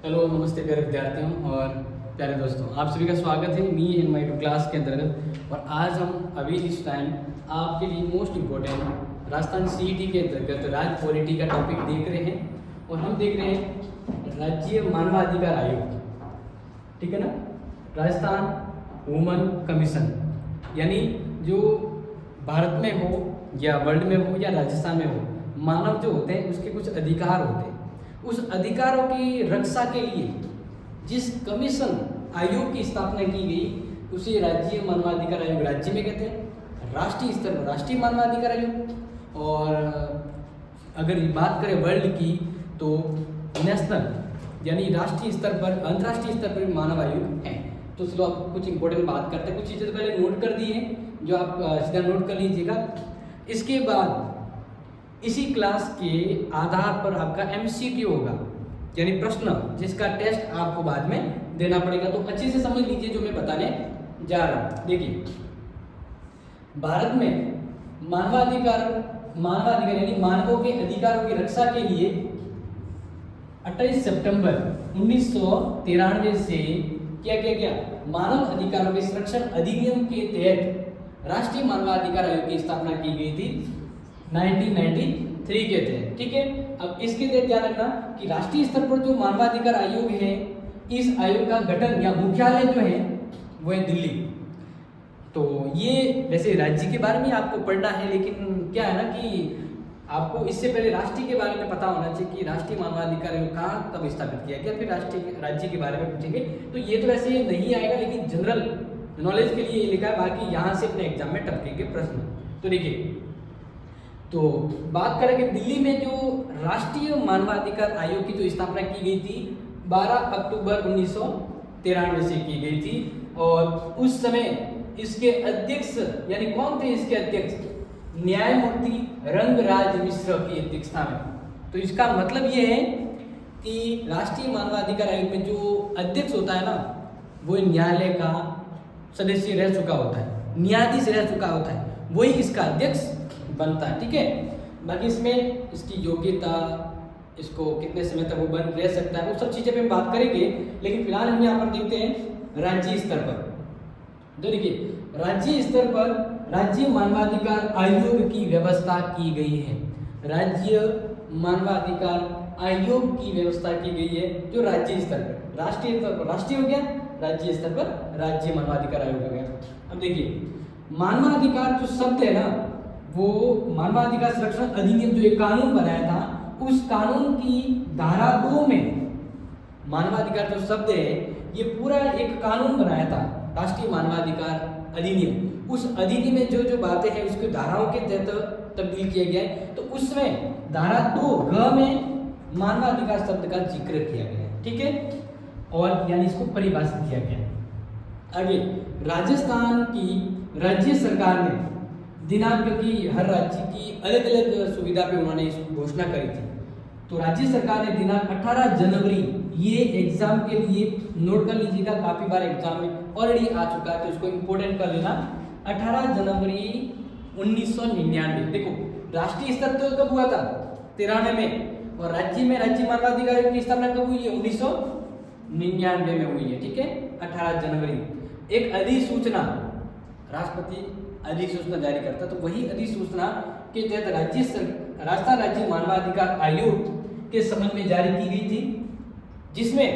Hello नमस्ते प्यारे विद्यार्थियों और प्यारे दोस्तों, आप सभी का स्वागत है me and my two class के अंतर्गत। और आज हम अभी इस टाइम आपके लिए मोस्ट इम्पोर्टेंट राजस्थान सीईटी के अंतर्गत राज्य पॉलिटी का टॉपिक देख रहे हैं। और हम देख रहे हैं राज्य मानवाधिकार आयोग, ठीक है ना, राजस्थान वुमन कमीशन, यानी जो भारत में हो या वर्ल्ड में हो या राजस्थान में हो, मानव जो होते हैं उसके कुछ अधिकार होते हैं। उस अधिकारों की रक्षा के लिए जिस कमीशन आयोग की स्थापना की गई उसे राज्य मानवाधिकार आयोग राज्य में कहते हैं, राष्ट्रीय स्तर पर राष्ट्रीय मानवाधिकार आयोग। और अगर बात करें वर्ल्ड की तो नेशनल यानी राष्ट्रीय स्तर पर, अंतर्राष्ट्रीय स्तर पर मानव आयोग हैं। तो चलो आप कुछ इंपॉर्टेंट बात करते हैं, कुछ चीज़ें तो पहले नोट कर दी हैं जो आप सीधा नोट कर लीजिएगा। इसके बाद इसी क्लास के आधार पर आपका एमसीक्यू होगा, यानी प्रश्न जिसका टेस्ट आपको बाद में देना पड़ेगा। तो अच्छे से समझ लीजिए जो मैं बताने जा रहा हूं। देखिए, भारत में मानवाधिकार यानी मानवों के अधिकारों की रक्षा के लिए 28 सितंबर 1993 से क्या किया गया, मानव अधिकारों के संरक्षण अधिनियम के तहत राष्ट्रीय मानवाधिकार आयोग की स्थापना की गई थी 1993 के तहत, ठीक है। अब इसके तहत ध्यान रखना कि राष्ट्रीय स्तर पर जो मानवाधिकार आयोग है, इस आयोग का गठन या मुख्यालय जो है वो है दिल्ली। तो ये वैसे राज्य के बारे में आपको पढ़ना है, लेकिन क्या है ना कि आपको इससे पहले राष्ट्रीय के बारे में पता होना चाहिए कि राष्ट्रीय मानवाधिकार आयोग कहाँ कब स्थापित किया गया, फिर राष्ट्रीय राज्य के बारे में पूछेंगे। तो ये तो वैसे नहीं आएगा, लेकिन जनरल नॉलेज के लिए ये लिखा है, बाकी यहाँ से अपने एग्जाम में टपकेंगे प्रश्न। तो देखिए, तो बात करेंगे दिल्ली में जो राष्ट्रीय मानवाधिकार आयोग की जो स्थापना की गई थी 12 अक्टूबर 1993 से की गई थी। और उस समय इसके अध्यक्ष यानी कौन थे इसके अध्यक्ष, न्यायमूर्ति रंगराज मिश्र की अध्यक्षता में। तो इसका मतलब ये है कि राष्ट्रीय मानवाधिकार आयोग में जो अध्यक्ष होता है ना, वो न्यायालय का सदस्य रह चुका होता है, न्यायाधीश रह चुका होता है, वही इसका अध्यक्ष बनता है, ठीक है। बाकी इसमें इसकी योग्यता, इसको कितने समय तक वो बन रह सकता है, वो सब चीज़ें पे हम बात करेंगे। लेकिन फिलहाल हम यहाँ पर देखते हैं राज्य स्तर पर। तो देखिए, राज्य स्तर पर राज्य मानवाधिकार आयोग की व्यवस्था की गई है। राज्य मानवाधिकार आयोग की व्यवस्था की गई है जो राज्य स्तर पर, राष्ट्रीय स्तर पर राष्ट्रीय हो गया, राज्य स्तर पर राज्य मानवाधिकार आयोग हो गया। अब देखिए, मानवाधिकार जो शब्द है ना, वो मानवाधिकार संरक्षण अधिनियम जो एक कानून बनाया था, उस कानून की धारा 2 में मानवाधिकार जो शब्द है ये पूरा एक कानून बनाया था, राष्ट्रीय मानवाधिकार अधिनियम। उस अधिनियम में जो जो बातें हैं उसके धाराओं के तहत तब्दील किया गया है। तो उसमें धारा 2 ग में मानवाधिकार शब्द का जिक्र किया गया है, ठीक है, और यानी इसको परिभाषित किया गया है। आगे, राजस्थान की राज्य सरकार ने दिनांक की हर राज्य की अलग अलग सुविधा पे उन्होंने इसकी घोषणा करी थी। तो राज्य सरकार ने दिनांक 18 जनवरी, ये एग्जाम के लिए नोट कर लीजिएगा, काफी बार एग्जाम में ऑलरेडी आ चुका है तो इसको इंपोर्टेंट कर लेना। 18 जनवरी 1999, देखो राष्ट्रीय स्तर तो कब हुआ था 93 में, और राज्य में राज्य मानवाधिकार आयोग की स्थापना कब हुई है 1999 में हुई है, ठीक है, 18 जनवरी। एक अधिसूचना, राष्ट्रपति अधिसूचना जारी करता, तो वही अधिसूचना के तहत राजस्थान राज्य मानवाधिकार आयोग के संबंध में जारी की गई थी, जिसमें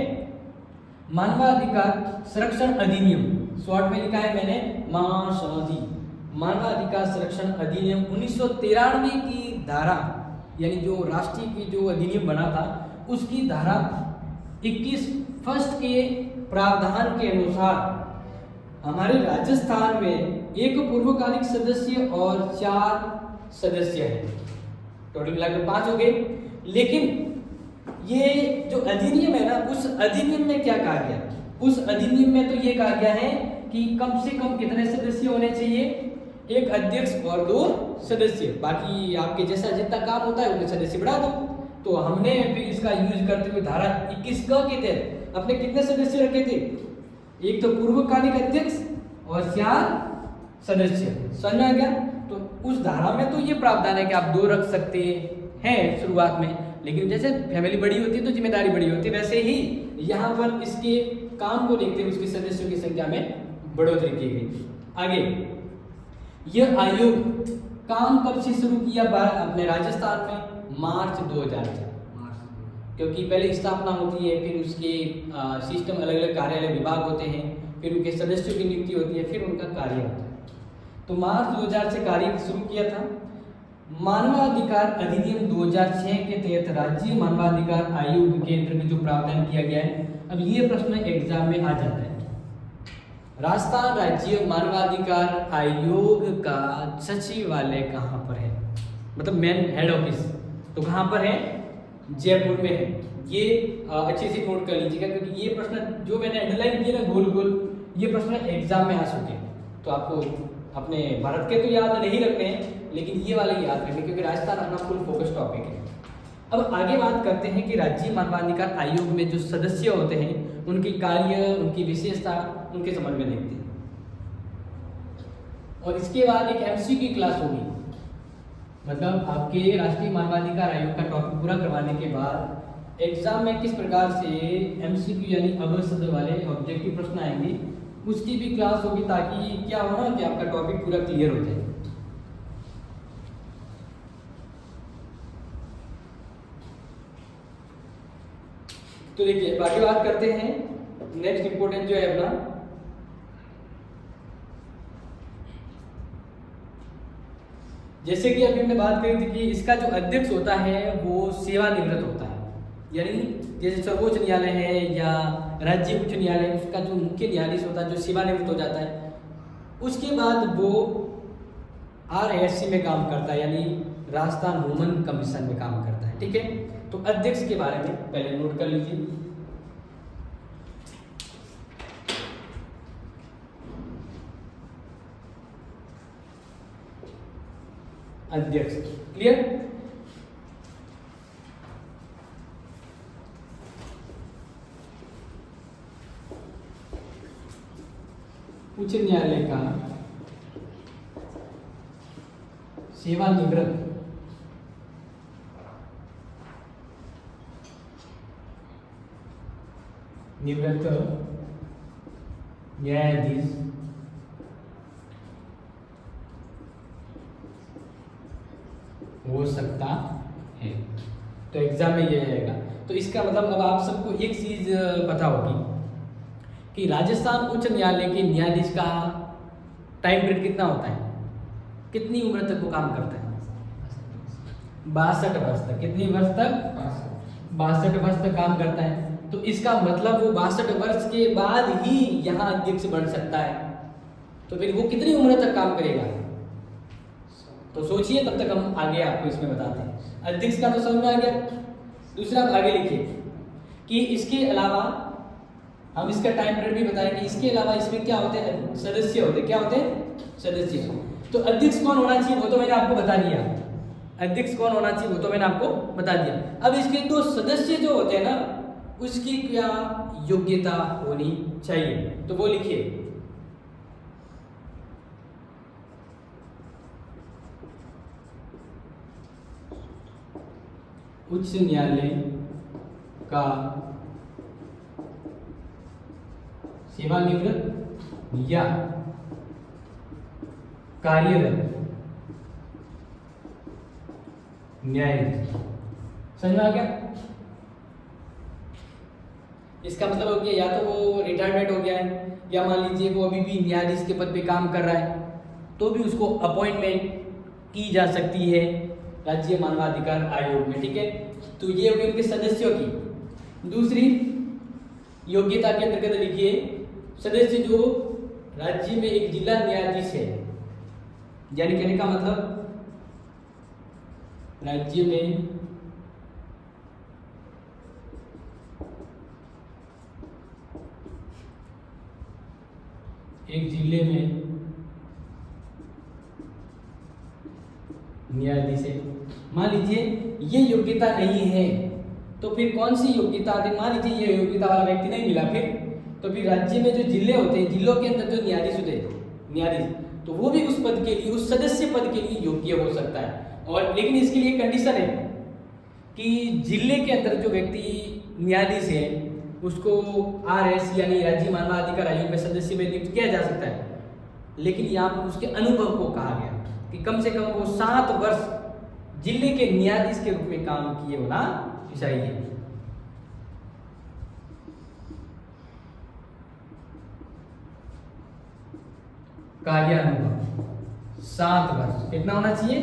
मानवाधिकार संरक्षण अधिनियम, शॉर्ट में लिखा है मैंने मासौदी, मानवाधिकार संरक्षण अधिनियम 1993 की धारा, यानी जो राष्ट्रीय की जो अधिनियम बना था उसकी धारा 21 फर्स्ट के प्रावधान के अनुसार हमारे राजस्थान में एक पूर्वकालिक सदस्य और 4 सदस्य हैं, टोटल मिलाकर 5 हो गए। लेकिन ये जो अधिनियम है ना, उस अधिनियम में क्या कहा गया, उस अधिनियम में तो ये कहा गया है कि कम से कम कितने सदस्य होने चाहिए, एक अध्यक्ष और 2 सदस्य, बाकी आपके जैसा जितना काम होता है उतने सदस्य बढ़ा दो। तो हमने फिर इसका यूज करते हुए धारा 21 के तहत अपने कितने सदस्य रखे थे, एक तो पूर्वकालिक अध्यक्ष और 4 सदस्य, समझ में आ गया। तो उस धारा में तो ये प्रावधान है कि आप 2 रख सकते हैं शुरुआत में, लेकिन जैसे फैमिली बड़ी होती है तो जिम्मेदारी बड़ी होती है, वैसे ही यहाँ पर इसके काम को देखते हुए उसके सदस्यों की संख्या में बढ़ोतरी की गई। आगे, यह आयोग काम कब से शुरू किया अपने राजस्थान में? मार्च 2004। क्योंकि पहले स्थापना होती है, फिर उसके सिस्टम अलग अलग कार्यालय विभाग होते हैं, फिर उनके सदस्यों की नियुक्ति होती है, फिर उनका कार्य होता है। तो मार्च 2000 से कार्य शुरू किया था। मानवाधिकार अधिनियम 2006 के तहत राज्य मानवाधिकार आयोग के अंतर्गत जो प्रावधान किया गया है, अब ये प्रश्न एग्जाम में आ जाता है। राजस्थान राज्य मानवाधिकार आयोग का सचिवालय कहाँ पर है, मतलब मेन हेड ऑफिस तो कहाँ पर है? जयपुर में है। ये अच्छे से नोट कर लीजिएगा, क्योंकि ये प्रश्न जो मैंने अंडरलाइन किया ना गोल गोल, ये प्रश्न एग्जाम में आ चुके हैं। तो आपको अपने भारत के तो याद नहीं रखने हैं, लेकिन ये वाले याद रखने, क्योंकि राजस्थान अपना फुल फोकस टॉपिक है। अब आगे बात करते हैं कि राज्य मानवाधिकार आयोग में जो सदस्य होते हैं उनकी कार्य, उनकी विशेषता, उनके संबंध में देखते हैं। और इसके बाद एक एमसीक्यू क्लास होगी, मतलब आपके राष्ट्रीय मानवाधिकार आयोग का टॉपिक पूरा करवाने के बाद एग्जाम में किस प्रकार से एमसीक्यू यानी अवसद वाले ऑब्जेक्टिव प्रश्न आएंगे, उसकी भी क्लास होगी, ताकि क्या हो ना कि आपका टॉपिक पूरा क्लियर हो जाए। तो देखिए बाकी बात करते हैं। नेक्स्ट इंपॉर्टेंट जो है अपना, जैसे कि अभी हमने बात करी थी कि इसका जो अध्यक्ष होता है वो सेवानिवृत्त होता है, यानी जैसे सर्वोच्च न्यायालय है या राज्य उच्च न्यायालय, उसका जो मुख्य न्यायाधीश होता है जो सेवानिवृत्त हो जाता है, उसके बाद वो RSC में काम करता है, यानी राजस्थान वुमन कमीशन में काम करता है। ठीक है, तो अध्यक्ष के बारे में पहले नोट कर लीजिए। अध्यक्ष क्लियर। उच्च न्यायालय का सेवानिवृत्त न्यायाधीश हो सकता है। तो एग्जाम में ये आएगा। तो इसका मतलब अब आप सबको एक चीज पता होगी कि राजस्थान उच्च न्यायालय के न्यायाधीश का टाइम पीरियड कितना होता है, कितनी उम्र तक वो काम करता है? 62 वर्ष तक। कितनी वर्ष तक? 62 वर्ष तक काम करता है। तो इसका मतलब वो 62 वर्ष के बाद ही यहाँ अध्यक्ष बन सकता है। तो फिर वो कितनी उम्र तक काम करेगा? तो सोचिए, तब तक हम आगे आपको इसमें बताते हैं। अध्यक्ष का तो समझ में आ गया। दूसरा आप आगे लिखिए कि इसके अलावा हम इसका टाइम पीरियड भी बताएंगे। इसके अलावा इसमें क्या होते हैं? सदस्य होते हैं। क्या होते हैं? सदस्य। तो अध्यक्ष कौन होना चाहिए वो तो मैंने आपको बता दिया। अध्यक्ष कौन होना चाहिए वो तो मैंने आपको बता दिया। अब इसके दो सदस्य जो होते हैं ना, उसकी क्या योग्यता होनी चाहिए, तो वो लिखिए। उच्च न्यायालय का सेवानिवृत्त या कार्यरत न्यायाधीश। समझ में आ गया? इसका मतलब हो गया या तो वो रिटायरमेंट हो गया है, या मान लीजिए वो अभी भी न्यायाधीश के पद पे काम कर रहा है, तो भी उसको अपॉइंटमेंट की जा सकती है राज्य मानवाधिकार आयोग में। ठीक है, तो ये हो गए उनके सदस्यों की। दूसरी योग्यता के अंतर्गत लिखिए, सदस्य जो राज्य में एक जिला न्यायाधीश है, यानी कहने का मतलब राज्य में एक जिले में न्यायाधीश है। मान लीजिए ये योग्यता नहीं है, तो फिर कौन सी योग्यता आती? मान लीजिए ये योग्यता वाला व्यक्ति नहीं मिला, तो फिर राज्य में जो जिले होते हैं, जिलों के अंदर जो न्यायाधीश होते हैं, न्यायाधीश, तो वो भी उस पद के लिए, उस सदस्य पद के लिए योग्य हो सकता है। और लेकिन इसके लिए कंडीशन है कि जिले के अंदर जो व्यक्ति न्यायाधीश है उसको RS यानी राज्य मानवाधिकार आयोग में सदस्य में नियुक्त किया जा सकता है, लेकिन यहाँ पर उसके अनुभव को कहा गया कि कम से कम वो 7 वर्ष जिले के न्यायाधीश के रूप में काम किए होना चाहिए। कार्य अनुभव 7 वर्ष, कितना होना चाहिए?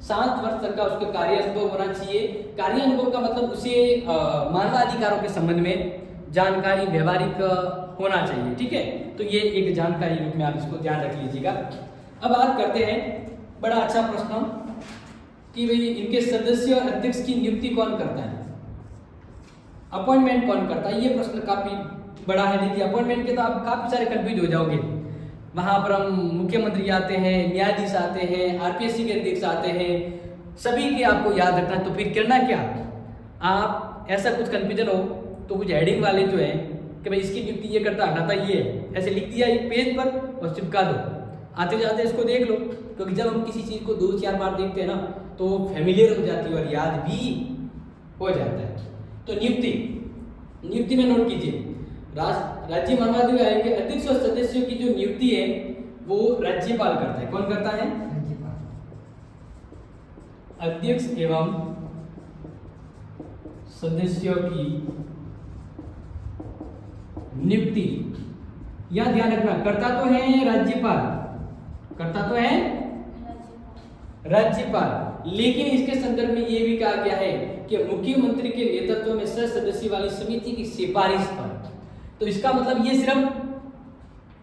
7 वर्ष तक का उसका कार्य अनुभव होना चाहिए। कार्य अनुभव का मतलब उसे मानवाधिकारों के संबंध में जानकारी व्यवहारिक होना चाहिए, ठीक है। तो ये एक जानकारी रूप में आप इसको ध्यान रख लीजिएगा। अब बात करते हैं, बड़ा अच्छा प्रश्न कि भाई इनके सदस्य और अध्यक्ष की नियुक्ति कौन करता है, अपॉइंटमेंट कौन करता है? ये प्रश्न काफी बड़ा है। देखिए अपॉइंटमेंट के तो आप काफी सारे कंफ्यूज हो जाओगे। वहां पर हम मुख्यमंत्री आते हैं, न्यायाधीश आते हैं, RPSC के अध्यक्ष आते हैं, सभी के आपको याद रखना। तो फिर करना क्या, आप ऐसा कुछ कंफ्यूजन हो तो कुछ हेडिंग वाले जो है कि भाई इसकी नियुक्ति ये करता, हटाता ये, ऐसे लिख दिया एक पेज पर और चिपका दो, आते जाते इसको देख लो। क्योंकि जब हम किसी चीज को 2-4 बार देखते हैं ना तो फैमिलियर हो जाती है और याद भी हो जाता है। तो नियुक्ति में नोट कीजिए, राज्य मानवाधिकार आयोग के अध्यक्ष और सदस्यों की जो नियुक्ति है वो राज्यपाल करता है। कौन करता है? अध्यक्ष एवं सदस्यों की नियुक्ति, यह ध्यान रखना, करता तो है राज्यपाल, करता तो है राज्यपाल, लेकिन इसके संदर्भ में यह भी कहा गया है कि मुख्यमंत्री के नेतृत्व में 6 सदस्य वाली समिति की सिफारिश पर। तो इसका मतलब ये सिर्फ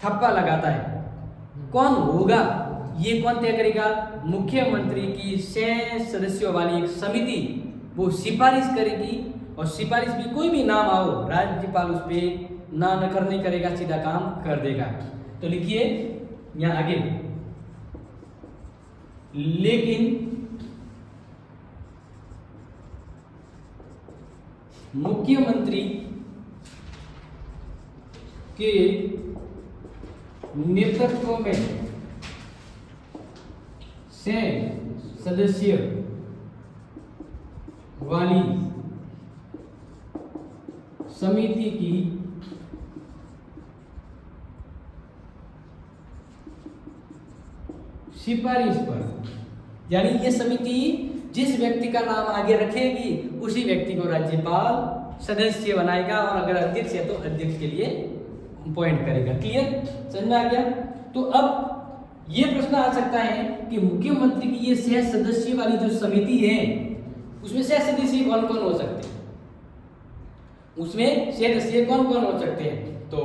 थप्पा लगाता है। कौन होगा ये कौन तय करेगा? मुख्यमंत्री की 6 सदस्यों वाली एक समिति वो सिफारिश करेगी, और सिफारिश भी कोई भी नाम आओ राज्यपाल उस पर ना नखर नहीं करेगा, सीधा काम कर देगा। तो लिखिए यहां आगे, लेकिन मुख्यमंत्री के नेतृत्व में 6 सदस्य वाली समिति की सिफारिश पर, यानी ये समिति जिस व्यक्ति का नाम आगे रखेगी उसी व्यक्ति को राज्यपाल सदस्य बनाएगा, और अगर अध्यक्ष है तो अध्यक्ष के लिए अपॉइंट करेगा। क्लियर, समझ में आ गया? तो अब ये प्रश्न आ सकता है कि मुख्यमंत्री की ये 6 सदस्य वाली जो समिति है उसमें 6 सदस्य कौन कौन हो सकते हैं? उसमें 6 सदस्य कौन कौन हो सकते हैं? तो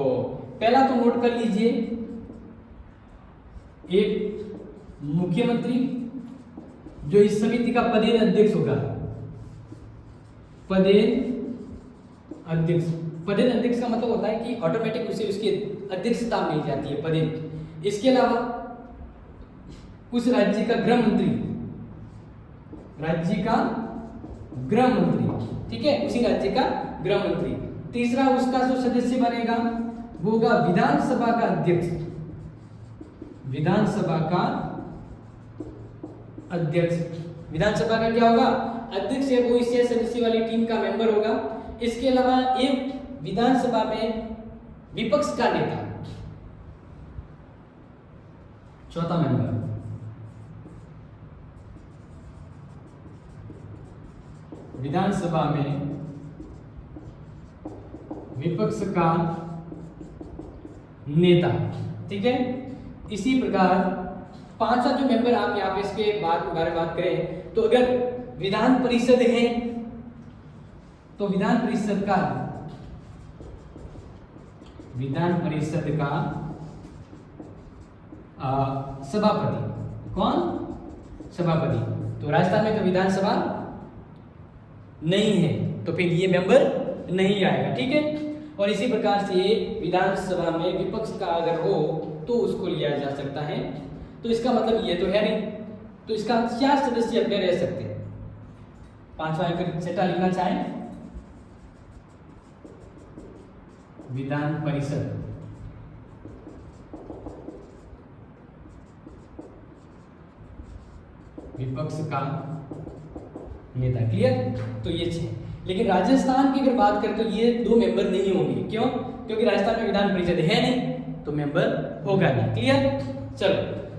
पहला तो नोट कर लीजिए, एक मुख्यमंत्री जो इस समिति का पदेन अध्यक्ष होगा, पदेन अध्यक्ष। पदेन अध्यक्ष का मतलब होता है कि ऑटोमेटिक उसे उसकी अध्यक्षता मिल जाती है, पदेन। इसके अलावा उस राज्य का गृह मंत्री, राज्य का गृह मंत्री, ठीक है, उसी राज्य का गृह मंत्री। तीसरा उसका जो सदस्य बनेगा वो होगा विधानसभा का अध्यक्ष, विधानसभा का अध्यक्ष। विधानसभा का क्या होगा? अध्यक्ष है वो इस 6 सदस्य वाली टीम का मेंबर होगा। इसके अलावा एक विधानसभा में विपक्ष का नेता, चौथा मेंबर। विधानसभा में विपक्ष का नेता, ठीक है। इसी प्रकार 5वां जो मेंबर आप यहाँ पे इसके बारे में बात करें तो अगर विधान परिषद है तो विधान परिषद का सभापति, कौन? सभापति। तो राजस्थान में तो विधानसभा नहीं है तो फिर ये मेंबर नहीं आएगा, ठीक है। और इसी प्रकार से विधानसभा में विपक्ष का अगर हो तो उसको लिया जा सकता है। तो इसका मतलब ये तो है नहीं, तो इसका 4 सदस्य अपने रह सकते हैं। 5वां अगर छठा लिखना चाहें, विधान परिषद, विपक्ष का नेता। क्लियर? तो ये 6। लेकिन राजस्थान की अगर बात करें तो ये 2 मेंबर नहीं होंगे। क्यों? क्योंकि राजस्थान में विधान परिषद है नहीं, तो मेंबर होगा नहीं। क्लियर? चलो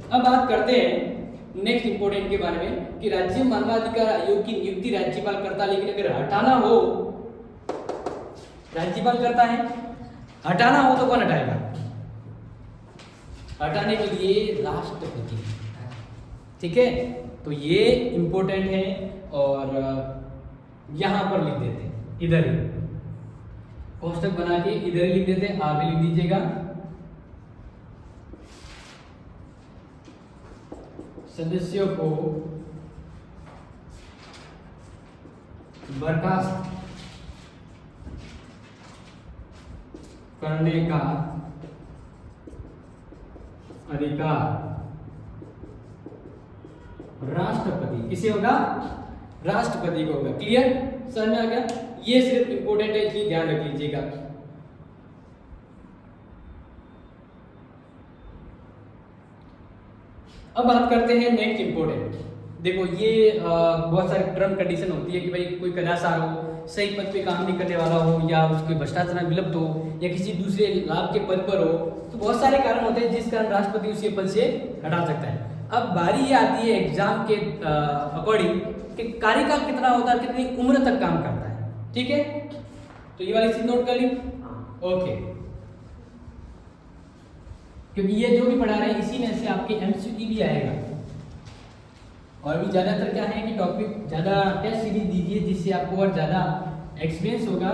अब बात करते हैं नेक्स्ट इंपॉर्टेंट के बारे में कि राज्य मानवाधिकार आयोग की नियुक्ति राज्यपाल करता, लेकिन अगर हटाना हो, राज्यपाल करता है, हटाना हो तो कौन हटाएगा? हटाने के लिए राष्ट्रपति। ठीक है, तो ये इंपॉर्टेंट है और यहां पर लिख देते हैं, इधर ही कोष्टक बना के इधर ही लिख देते हैं, आप भी लिख दीजिएगा। सदस्यों को बर्खास्त करने का अधिकार राष्ट्रपति, किसे होगा? राष्ट्रपति को होगा। क्लियर? समझ में आ गया? ये सिर्फ इंपॉर्टेंट है, इसलिए ध्यान रख लीजिएगा। अब बात करते हैं नेक्स्ट इंपॉर्टेंट। देखो ये बहुत सारी टर्म कंडीशन होती है कि भाई कोई कदाचार हो, सही पद पे काम नहीं करने वाला हो, या उसके भ्रष्टाचार में विलुप्त हो, या किसी दूसरे लाभ के पद पर हो, तो बहुत सारे कारण होते हैं जिस कारण राष्ट्रपति उसे पद से हटा सकता है। अब बारी ये आती है एग्जाम के अकॉर्डिंग कि कार्यकाल कितना होता है, कितनी उम्र तक काम करता है। ठीक है, तो ये वाली चीज नोट कर ली। ओके, क्योंकि ये जो भी पढ़ा रहे हैं इसी में से आपके एमसीक्यू भी आएगा। और भी ज्यादातर क्या है कि टॉपिक ज्यादा टेस्ट सीरीज दीजिए, जिससे आपको और ज्यादा एक्सपीरियंस होगा।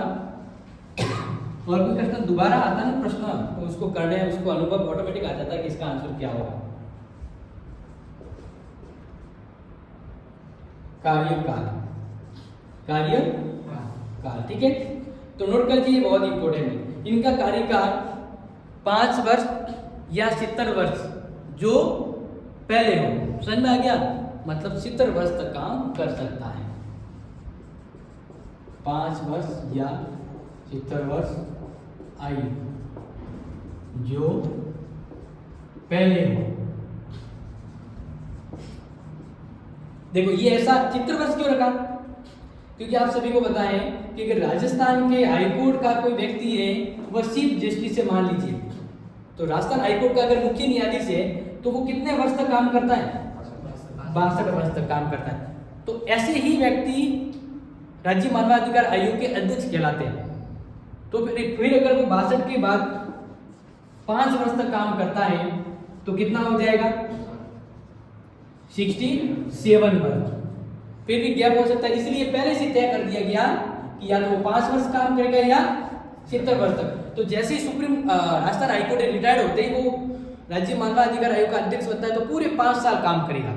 और कोई प्रश्न दोबारा आता ना प्रश्न, तो उसको करना है, उसको अनुभव ऑटोमेटिक आ जाता है कि इसका आंसर क्या होगा। कार्यकाल, कार्यकाल, ठीक है, तो नोट कर लीजिए, बहुत इंपॉर्टेंट है। इनका कार्यकाल 5 वर्ष या 70 वर्ष जो पहले हो। समझ में आ गया? मतलब 70 वर्ष तक काम कर सकता है। 5 वर्ष या 70 वर्ष आयु जो पहले हो। देखो ये ऐसा 70 वर्ष क्यों रखा? क्योंकि आप सभी को पता है कि अगर राजस्थान के हाईकोर्ट का कोई व्यक्ति है, वह चीफ जस्टिस से मान लीजिए, तो राजस्थान हाईकोर्ट का अगर मुख्य न्यायाधीश है तो वो कितने वर्ष तक काम करता है? 62 वर्ष तक काम करता है। तो ऐसे ही व्यक्ति राज्य मानवाधिकार आयोग के अध्यक्ष कहलाते हैं। तो फिर अगर वो 62 के बाद 5 वर्ष तक काम करता है तो कितना हो जाएगा? 67 वर्ष। फिर भी गैप हो सकता है, इसलिए पहले से तय कर दिया गया कि या तो वो 5 वर्ष काम करेगा या 70 वर्ष तक। तो जैसे ही सुप्रीम राजस्थान हाईकोर्ट रिटायर्ड होते ही वो राज्य मानवाधिकार आयोग का अध्यक्ष बनता है, तो पूरे 5 साल काम करेगा।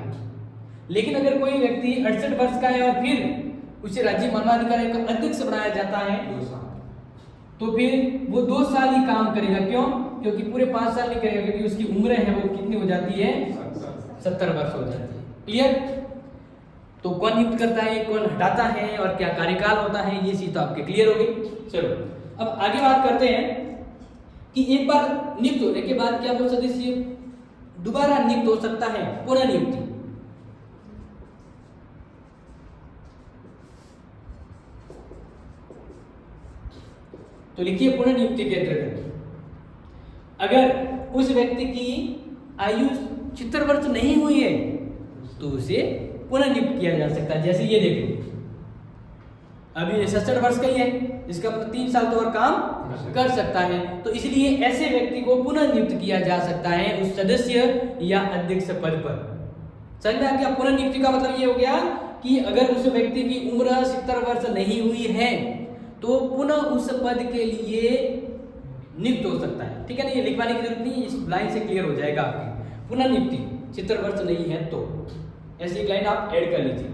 लेकिन अगर कोई व्यक्ति 68 वर्ष का है और फिर उसे राज्य मानवाधिकार आयोग का अध्यक्ष बनाया जाता है, तो फिर वो 2 साल ही काम करेगा। क्यों? क्योंकि पूरे 5 साल नहीं करेगा, क्योंकि उसकी उम्र है वो कितनी हो जाती है? 70 वर्ष हो जाती है। क्लियर? तो कौन नियुक्त करता है, कौन हटाता है और क्या कार्यकाल होता है, ये चीज तो आपके क्लियर हो गई। चलो अब आगे बात करते हैं कि एक बार नियुक्त होने के बाद क्या वो सदस्य दोबारा नियुक्त हो सकता है? पुनः नियुक्ति। तो लिखिए पुनः नियुक्ति के अंतर्गत अगर उस व्यक्ति की आयु 70 वर्ष नहीं हुई है तो उसे पुनः नियुक्त किया जा सकता है। जैसे ये देखो, अभी 67 वर्ष का ही है, इसका मतलब 3 साल तो और काम कर सकता है। तो इसलिए ऐसे व्यक्ति को पुनः नियुक्त किया जा सकता है उस सदस्य या अध्यक्ष पद पर। समझ में आ गया? पुनः नियुक्ति का मतलब ये हो गया कि अगर उस व्यक्ति की उम्र 70 वर्ष नहीं हुई है तो पुनः उस पद के लिए नियुक्त हो सकता है। ठीक है ना? ये लिखवाने की जरूरत नहीं, इस लाइन से क्लियर हो जाएगा आपकी। पुनः नियुक्ति 70 वर्ष नहीं है तो ऐसी एक लाइन आप ऐड कर लीजिए।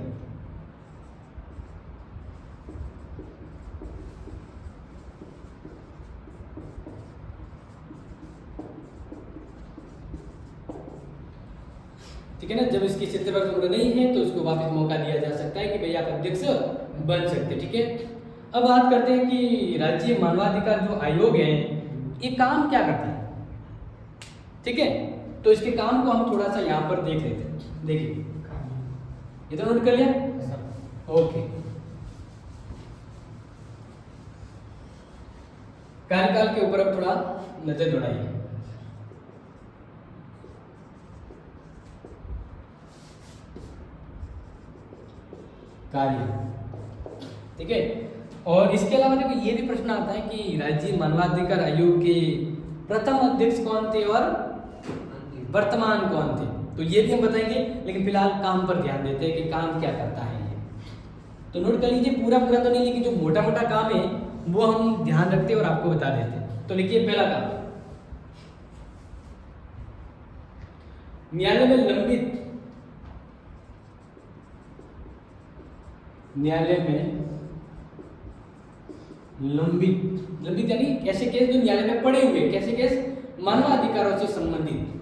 ठीक है ना? जब इसकी 70 वर्ष उम्र नहीं है तो इसको वापस मौका दिया जा सकता है कि भाई आप अध्यक्ष बन सकते। ठीक है, अब बात करते हैं कि राज्य मानवाधिकार जो आयोग है ये काम क्या करता है। ठीक है, तो इसके काम को हम थोड़ा सा यहाँ पर देख लेते हैं। देखिए, इतना नोट कर लिया? ओके। कार्यकाल के ऊपर अब थोड़ा नजर दौड़ाइए। कार्य, ठीक है। और इसके अलावा देखो ये भी प्रश्न आता है कि राज्य मानवाधिकार आयोग के प्रथम अध्यक्ष कौन थे और वर्तमान कौन थे, तो ये भी हम बताएंगे। लेकिन फिलहाल काम पर ध्यान देते हैं कि काम क्या करता है ये। तो नोट कर लीजिए, पूरा पूरा तो नहीं, लेकिन जो मोटा मोटा काम है वो हम ध्यान रखते हैं और आपको बता देते हैं। तो लिखिए पहला काम, न्यायालय में लंबित, न्यायालय में लंबित यानी ऐसे केस जो न्यायालय में पड़े हुए, कैसे केस, मानवाधिकारों से संबंधित।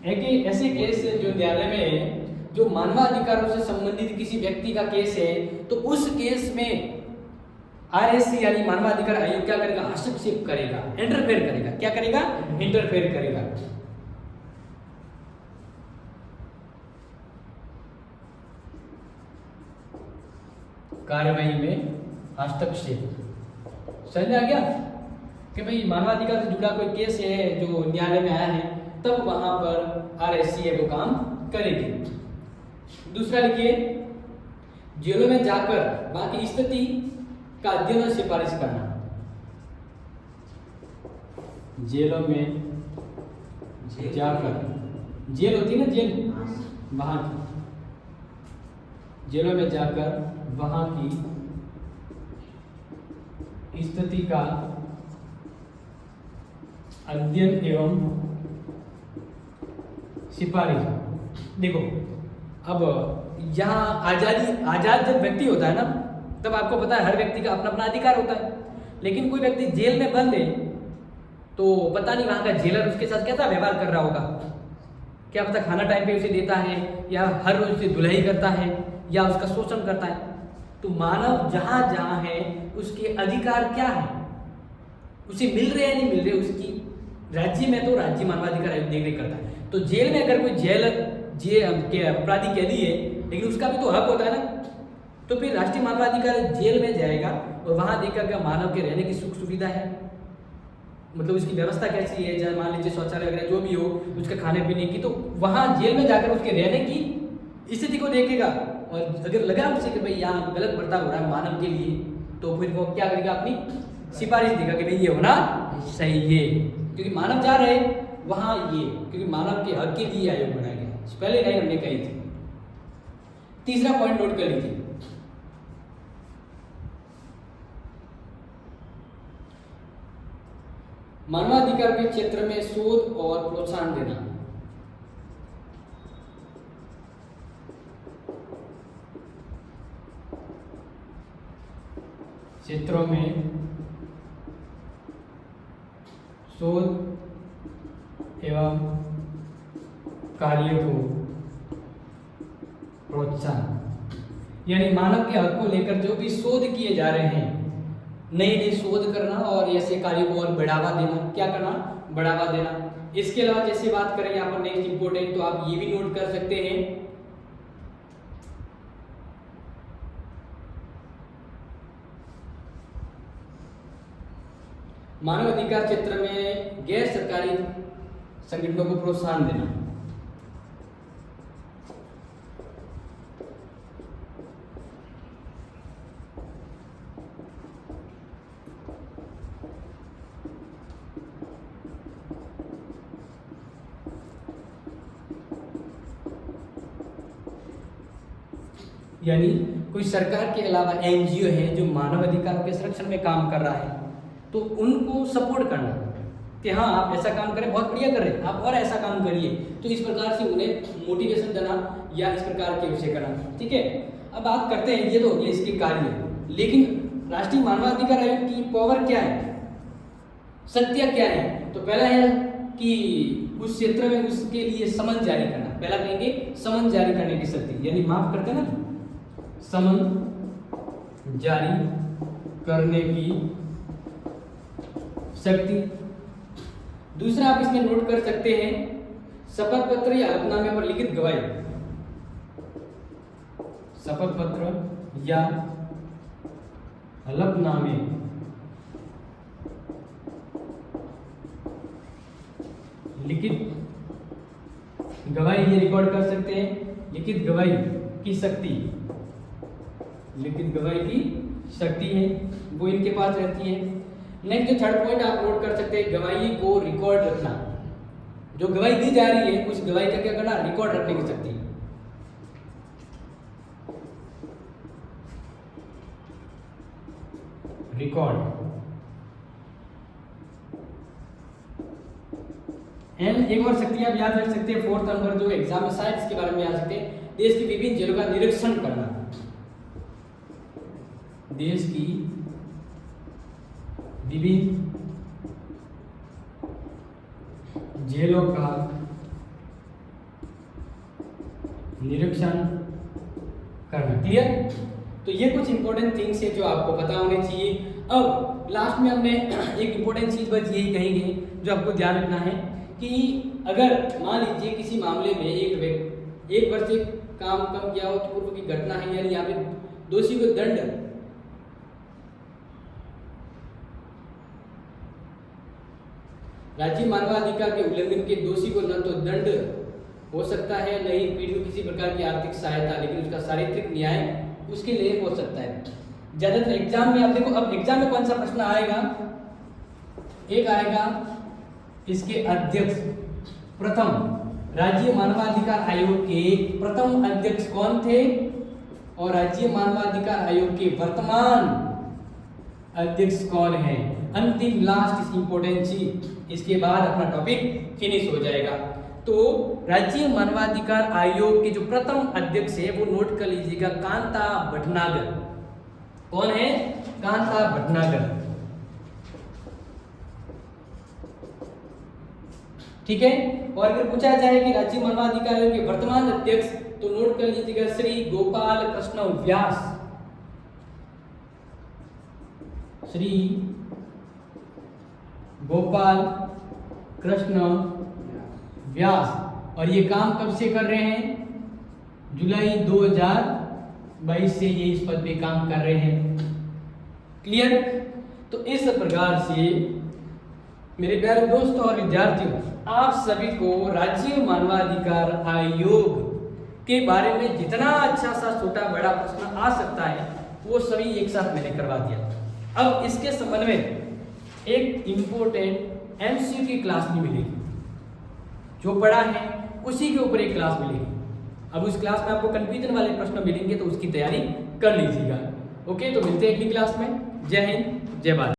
एक ऐसे केस जो न्यायालय में जो मानवाधिकारों से संबंधित किसी व्यक्ति का केस है, तो उस केस में आरएससी यानी मानवाधिकार आयोग क्या करेगा, हस्तक्षेप करेगा, इंटरफेयर करेगा। क्या करेगा, इंटरफेयर करेगा। कार्यवाही में हस्तक्षेप, समझ में आ गया कि भाई मानवाधिकार से जुड़ा कोई केस है जो न्यायालय में आया है, तब वहां पर आरएससी है वो काम करेगी। दूसरा लिखिए, जेलों में जाकर वहां की स्थिति का अध्ययन और सिफारिश करना। जेलों में जाकर, जेल होती है ना, जेल, वहां की जेलों में जाकर वहां की स्थिति का अध्ययन एवं सिफारिश। देखो अब यहाँ आजाद जब व्यक्ति होता है ना, तब आपको पता है हर व्यक्ति का अपना अपना अधिकार होता है। लेकिन कोई व्यक्ति जेल में बंद है तो पता नहीं वहां का जेलर उसके साथ कैसा व्यवहार कर रहा होगा, क्या पता खाना टाइम पे उसे देता है या हर रोज उसे धुलाई करता है या उसका शोषण करता है। तो मानव जहां जहां है उसके अधिकार क्या है, उसे मिल रहे हैं नहीं मिल रहे, उसकी राज्य में तो राज्य मानवाधिकार आयोग देख करता है। तो जेल में अगर कोई अपराधी कैदी है, लेकिन उसका भी तो हक होता है ना, तो फिर राष्ट्रीय मानवाधिकार जेल में जाएगा और वहां देखेगा मानव के रहने की सुख सुविधा है, मतलब उसकी व्यवस्था कैसी है, चाहे मान लीजिए शौचालय वगैरह जो भी हो, उसके खाने पीने की, तो वहां जेल में जाकर उसके रहने की स्थिति को देखेगा। और अगर लगा उसे कि भाई यहाँ गलत बर्ताव हो रहा है मानव के लिए, तो फिर वो क्या करेगा, अपनी सिफारिश देगा कि भाई ये होना सही है, क्योंकि मानव जा रहे वहां ये, क्योंकि मानव के हक के लिए आयोग बनाया गया। पहले लाइन हमने कही थी। तीसरा पॉइंट नोट कर लीजिए, मानवाधिकार के क्षेत्र में शोध और प्रोत्साहन देना। क्षेत्रों में शोध एवं कार्य को प्रोत्साहन, यानी मानव के हक को लेकर जो भी शोध किए जा रहे हैं, नए नए शोध करना और ऐसे कार्यों को और बढ़ावा देना। क्या करना, बढ़ावा देना। इसके अलावा जैसे बात करें यहाँ पर नेक्स्ट इंपोर्टेंट, तो आप ये भी नोट कर सकते हैं, मानव अधिकार क्षेत्र में गैर सरकारी संगठनों को प्रोत्साहन देना। यानी कोई सरकार के अलावा एनजीओ है जो मानव अधिकारों के संरक्षण में काम कर रहा है, तो उनको सपोर्ट करना कि हाँ आप ऐसा काम करें, बहुत बढ़िया कर रहे हैं आप, और ऐसा काम करिए। तो इस प्रकार से उन्हें मोटिवेशन देना या इस प्रकार के विषय करना। ठीक है, अब बात करते हैं, ये तो ये इसके कार्य, लेकिन राष्ट्रीय मानवाधिकार आयोग की पावर क्या है, सत्य क्या है। तो पहला है कि उस क्षेत्र में उसके लिए समन जारी करना। पहला कहेंगे समन जारी करने की शक्ति, यानी माफ करते हैं ना, समन जारी करने की शक्ति। दूसरा आप इसमें नोट कर सकते हैं शपथ पत्र या हलफनामे पर लिखित गवाही, शपथ पत्र या हलफनामे लिखित गवाही ये रिकॉर्ड कर सकते हैं। लिखित गवाही की शक्ति, लिखित गवाही की शक्ति है वो इनके पास रहती है। नेक्स्ट जो थर्ड पॉइंट आप नोट कर सकते हैं, गवाही को रिकॉर्ड रखना। जो गवाही दी जा रही है उस गवाही का क्या करना, रिकॉर्ड रखने की शक्ति। रिकॉर्ड। एंड एक और शक्ति आप याद रख सकते हैं, फोर्थ नंबर जो एग्जाम में शायद इसके बारे में याद सकते हैं, देश की विभिन्न जेलों का निरीक्षण करना। देश की विभिन्न जेलों का निरीक्षण करना। क्लियर? तो ये कुछ इंपॉर्टेंट थिंग्स है जो आपको पता होने चाहिए। अब लास्ट में हमने एक इंपॉर्टेंट चीज बस यही कहेंगे जो आपको ध्यान रखना है कि अगर मान लीजिए किसी मामले में एक वर्ष से काम कम किया हो तो पूर्व की घटना है, यानी यहाँ पे दोषी को दंड राज्य मानवाधिकार के उल्लंघन के दोषी को न तो दंड हो सकता है, न ही पीड़ित को किसी प्रकार की आर्थिक सहायता, लेकिन उसका शारीरिक न्याय उसके लिए हो सकता है। ज्यादातर एग्जाम में आप देखो, अब एग्जाम में कौन सा प्रश्न आएगा, एक आएगा इसके अध्यक्ष, प्रथम राज्य मानवाधिकार आयोग के प्रथम अध्यक्ष कौन थे और राज्य मानवाधिकार आयोग के वर्तमान अध्यक्ष कौन है। अंतिम लास्ट इंपॉर्टेंट चीज, इसके बाद अपना टॉपिक फिनिश हो जाएगा। तो राज्य मानवाधिकार आयोग के जो प्रथम अध्यक्ष है वो नोट कर लीजिएगा, कांता भटनागर। कौन है? कांता भटनागर। ठीक है। और अगर पूछा जाए कि राज्य मानवाधिकार आयोग के वर्तमान अध्यक्ष, तो नोट कर लीजिएगा श्री गोपाल कृष्ण व्यास। श्री गोपाल कृष्ण व्यास। और ये काम कब से कर रहे हैं? जुलाई 2022 से ये इस पद पे काम कर रहे हैं। क्लियर? तो इस प्रकार से मेरे प्यारे दोस्तों और विद्यार्थियों, आप सभी को राज्य मानवाधिकार आयोग के बारे में जितना अच्छा सा छोटा बड़ा प्रश्न आ सकता है वो सभी एक साथ मैंने करवा दिया। अब इसके संबंध में एक इंपॉर्टेंट एमसीक्यू की क्लास भी मिलेगी, जो पढ़ा है उसी के ऊपर एक क्लास मिलेगी। अब उस क्लास में आपको कंफ्यूजन वाले प्रश्न मिलेंगे तो उसकी तैयारी कर लीजिएगा। ओके, तो मिलते हैं अगली क्लास में। जय हिंद, जय भारत।